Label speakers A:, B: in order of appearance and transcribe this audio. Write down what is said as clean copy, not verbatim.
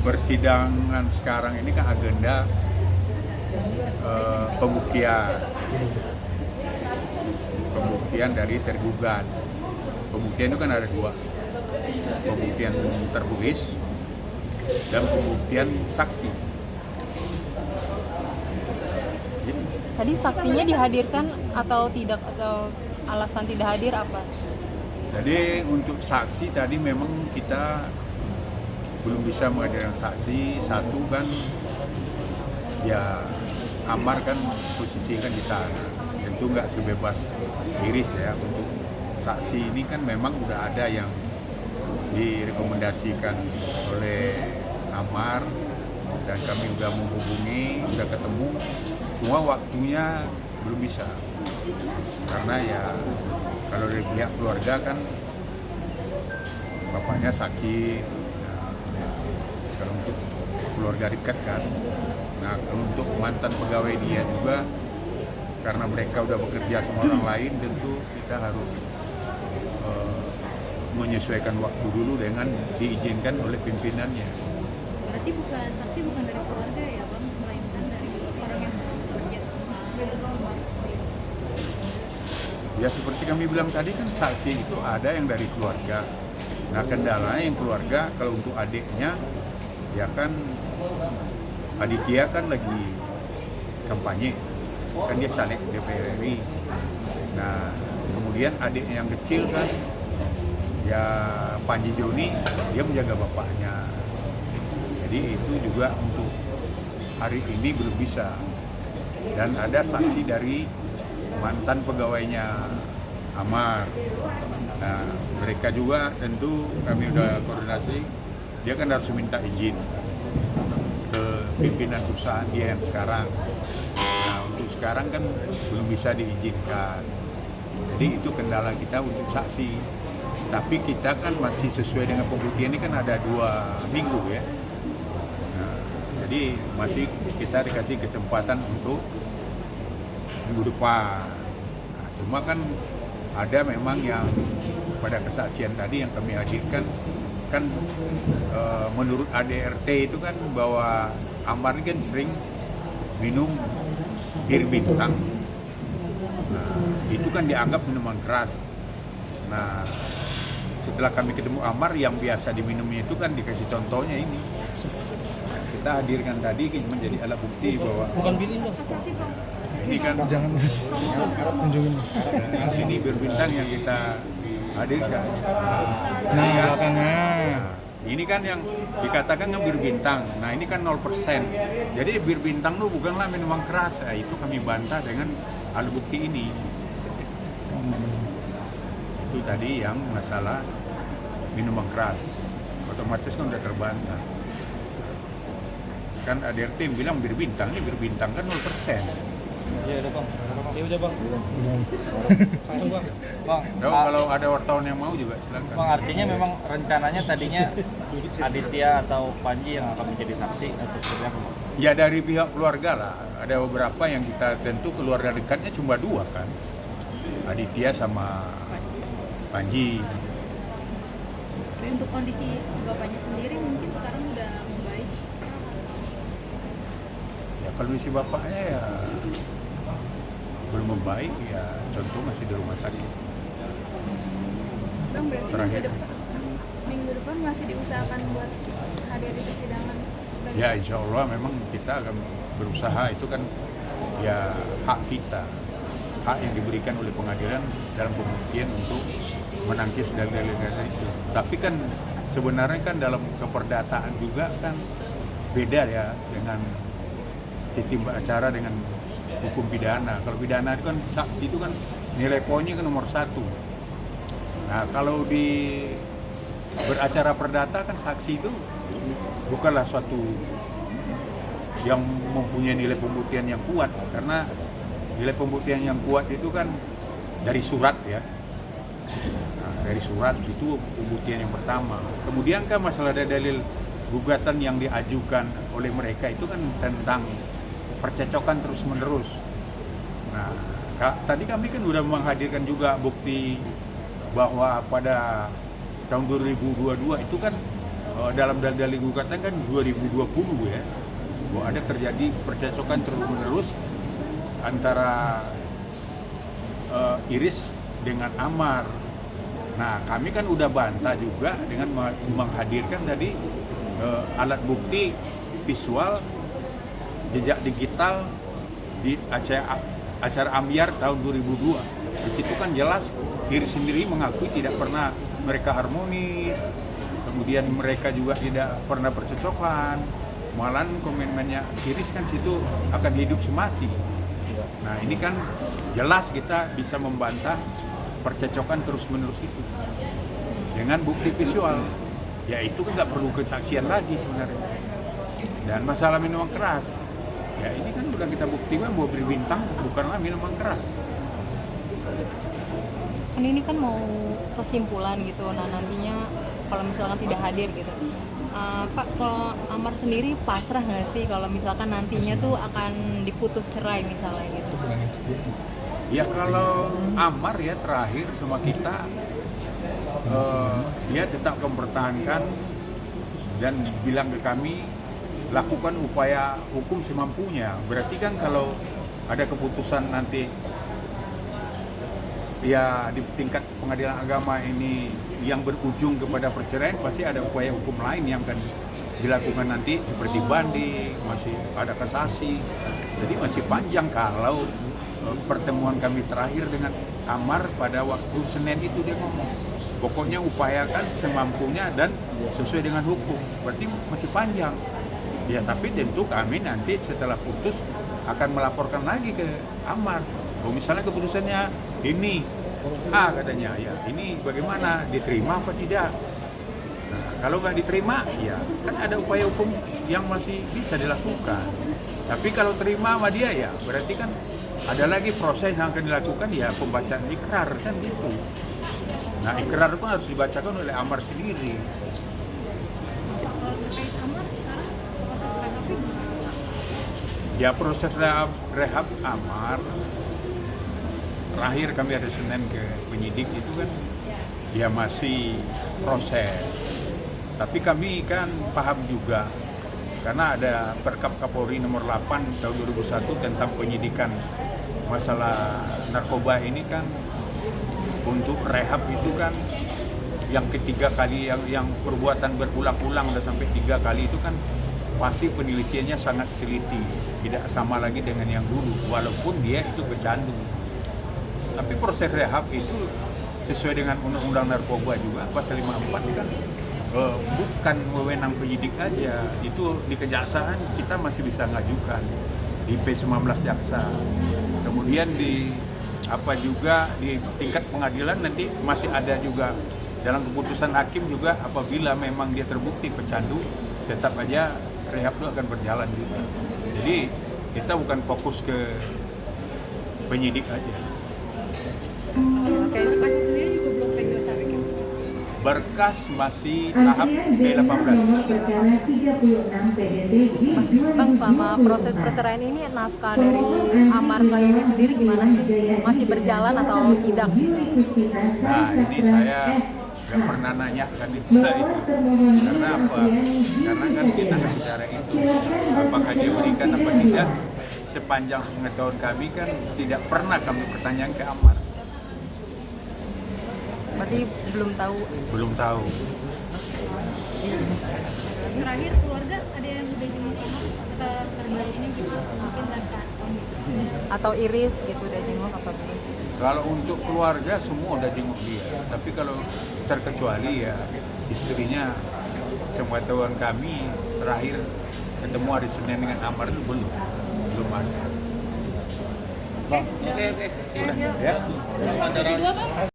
A: persidangan sekarang ini kan agenda pembuktian dari tergugat. Pembuktian itu kan ada dua, pembuktian tertulis dan pembuktian saksi.
B: Tadi saksinya dihadirkan atau tidak, atau alasan tidak hadir apa?
A: Jadi untuk saksi tadi memang kita belum bisa menghadirkan saksi. Satu kan ya Amar kan posisikan di sana, tentu nggak sebebas Iris ya. Untuk saksi ini kan memang udah ada yang direkomendasikan oleh Amar dan kami udah menghubungi, udah ketemu, cuma waktunya belum bisa karena ya kalau dari pihak keluarga kan bapaknya sakit. Nah, kalau untuk keluarga dekat kan, nah kalau untuk mantan pegawai dia juga karena mereka udah bekerja sama orang lain, tentu kita harus menyesuaikan waktu dulu dengan diizinkan oleh pimpinannya.
C: Berarti saksi bukan dari keluarga ya Bang, melainkan dari orang yang bekerja sama sendiri.
A: Ya seperti kami bilang tadi kan saksi itu ada yang dari keluarga. Nah kendalanya yang keluarga, kalau untuk adiknya ya kan Aditya kan lagi kampanye, kan dia caleg DPR RI. Nah kemudian adiknya yang kecil kan ya Panji Joni, dia menjaga bapaknya. Jadi itu juga untuk hari ini belum bisa. Dan ada saksi dari mantan pegawainya Amar. Nah, mereka juga tentu kami udah koordinasi, dia kan harus minta izin ke pimpinan perusahaan dia yang sekarang. Nah, untuk sekarang kan belum bisa diizinkan. Jadi itu kendala kita untuk saksi. Tapi kita kan masih sesuai dengan pembuktian ini kan ada 2 minggu ya. Nah, jadi masih kita dikasih kesempatan untuk minggu depan. Nah, cuma kan ada memang yang pada kesaksian tadi yang kami hadirkan kan menurut ADRT itu kan bahwa Amar ini kan sering minum bir bintang. Nah, itu kan dianggap minuman keras. Nah, setelah kami ketemu Amar, yang biasa diminumnya itu kan dikasih contohnya ini. Nah, kita hadirkan tadi menjadi alat bukti bahwa
D: Bukan bilin dong.
A: ini kan
D: Jangan tunjukin.
A: nah, ini bir bintang yang kita hadirkan.
D: Nah, belakangnya.
A: Nah, ini kan yang dikatakan kan bir bintang. Nah, ini kan 0%. Jadi bir bintang itu bukanlah minuman keras. Nah, itu kami bantah dengan alat bukti ini. Itu tadi yang masalah minuman keras. Otomatis kan udah terbantah. Kan ADRT bilang bir bintang, ini bir bintang kan 0%.
D: Iya udah bang. Iya udah bang. Langsung bang. Bang.
A: Nah, kalau ada wartawan yang mau juga silakan.
E: Bang, artinya memang rencananya tadinya Aditya atau Panji yang akan menjadi saksi atau seperti apa?
A: Ya dari pihak keluarga lah. Ada beberapa yang kita tentu keluarga dekatnya cuma 2 kan. Aditya sama Panji.
C: Untuk kondisi bapaknya sendiri mungkin sekarang udah membaik.
A: Ya kalau isi bapaknya ya belum membaik, ya contoh masih di rumah sakit.
C: Bang, berarti
A: Terakhir.
C: minggu depan masih diusahakan buat hadir di persidangan sebagai
A: Ya insya Allah memang kita akan berusaha, itu kan ya hak kita, hak yang diberikan oleh pengadilan dalam pembuktian untuk menangkis dalil-dalil itu. Tapi kan sebenarnya kan dalam keperdataan juga kan beda ya dengan sistem acara dengan hukum pidana. Kalau pidana itu kan saksi itu kan nilai poinnya kan nomor 1. Nah kalau di beracara perdata kan saksi itu bukanlah suatu yang mempunyai nilai pembuktian yang kuat, karena nilai pembuktian yang kuat itu kan dari surat ya. Nah, dari surat itu pembuktian yang pertama. Kemudian kan masalah dalil gugatan yang diajukan oleh mereka itu kan tentang percecokan terus-menerus. Nah, tadi kami kan sudah menghadirkan juga bukti bahwa pada tahun 2022 itu kan dalam dalil gugatan kan 2020 ya, bahwa ada terjadi percecokan terus-menerus antara Iris dengan Amar. Nah, kami kan udah bantah juga dengan menghadirkan tadi alat bukti visual jejak digital di acara Ambyar tahun 2002. Di situ kan jelas Iris sendiri mengakui tidak pernah mereka harmonis, kemudian mereka juga tidak pernah percocokan. Malahan komitmennya Iris kan situ akan hidup semati. Nah, ini kan jelas kita bisa membantah percecokan terus-menerus itu dengan bukti visual. Ya itu kan nggak perlu kesaksian lagi sebenarnya. Dan masalah minuman keras, ya ini kan sudah kita buktikan bahwa berbintang bukanlah minuman keras.
B: Kan ini kan mau kesimpulan gitu, nah nantinya kalau misalkan tidak hadir gitu, Pak, kalau Amar sendiri pasrah nggak sih kalau misalkan nantinya tuh akan diputus cerai misalnya gitu?
A: Ya kalau Amar ya terakhir sama kita, dia tetap mempertahankan dan bilang ke kami, lakukan upaya hukum semampunya. Berarti kan kalau ada keputusan nanti ya di tingkat pengadilan agama ini yang berujung kepada perceraian, pasti ada upaya hukum lain yang akan dilakukan nanti seperti banding, masih ada kasasi. Jadi masih panjang. Kalau pertemuan kami terakhir dengan Amar pada waktu Senin itu dia ngomong, pokoknya upayakan semampunya dan sesuai dengan hukum. Berarti masih panjang. Ya tapi tentu kami nanti setelah putus akan melaporkan lagi ke Amar. Oh, misalnya keputusannya ini A katanya, ya ini bagaimana, diterima apa tidak? Nah, kalau nggak diterima, ya kan ada upaya hukum yang masih bisa dilakukan. Tapi kalau terima sama dia, ya berarti kan ada lagi proses yang akan dilakukan, ya pembacaan ikrar kan gitu. Nah, ikrar itu harus dibacakan oleh Amar sendiri.
C: Kalau terkait Amar sekarang proses rehabnya gimana?
A: Ya proses rehab Amar terakhir kami ada Senin ke penyidik itu kan ya masih proses. Tapi kami kan paham juga karena ada Perkap Kapolri nomor 8 tahun 2001 tentang penyidikan masalah narkoba ini kan, untuk rehab itu kan yang ketiga kali yang perbuatan berulang-ulang dan sampai 3 kali itu kan pasti penelitiannya sangat teliti, tidak sama lagi dengan yang dulu walaupun dia itu pecandu. Tapi proses rehab itu sesuai dengan Undang-Undang Narkoba juga pasal 54 kan bukan wewenang penyidik aja, itu di kejaksaan kita masih bisa ngajukan di P19 jaksa. Kemudian di tingkat pengadilan nanti masih ada juga dalam keputusan hakim juga, apabila memang dia terbukti pecandu tetap aja rehab itu akan berjalan juga. Jadi kita bukan fokus ke penyidik aja.
C: Berkasnya sendiri juga belum pegang sampai ke
A: Berkas masih tahap P18.
B: Bang, selama proses perceraian ini naskah dari Amar ini sendiri gimana sih? Masih berjalan atau tidak?
A: Nah ini saya nggak pernah nanya kan itu. Karena apa? Karena kan kita nggak bicara itu. Apakah dia berikan apa tidak? Sepanjang pengetahuan kami kan tidak pernah kami pertanyaan ke Amar.
B: Berarti belum tahu.
A: Belum tahu.
C: terakhir keluarga ada yang udah jenguk Amar terbarunya gitu mungkin datang
B: Atau Iris gitu udah jenguk apa belum?
A: Kalau untuk keluarga semua udah jenguk dia. Tapi kalau terkecuali ya istrinya, sepengetahuan kami terakhir ketemu hari Senin dengan Amar itu belum ada.
D: Bang, oke.
A: Udah, ya.
D: Acara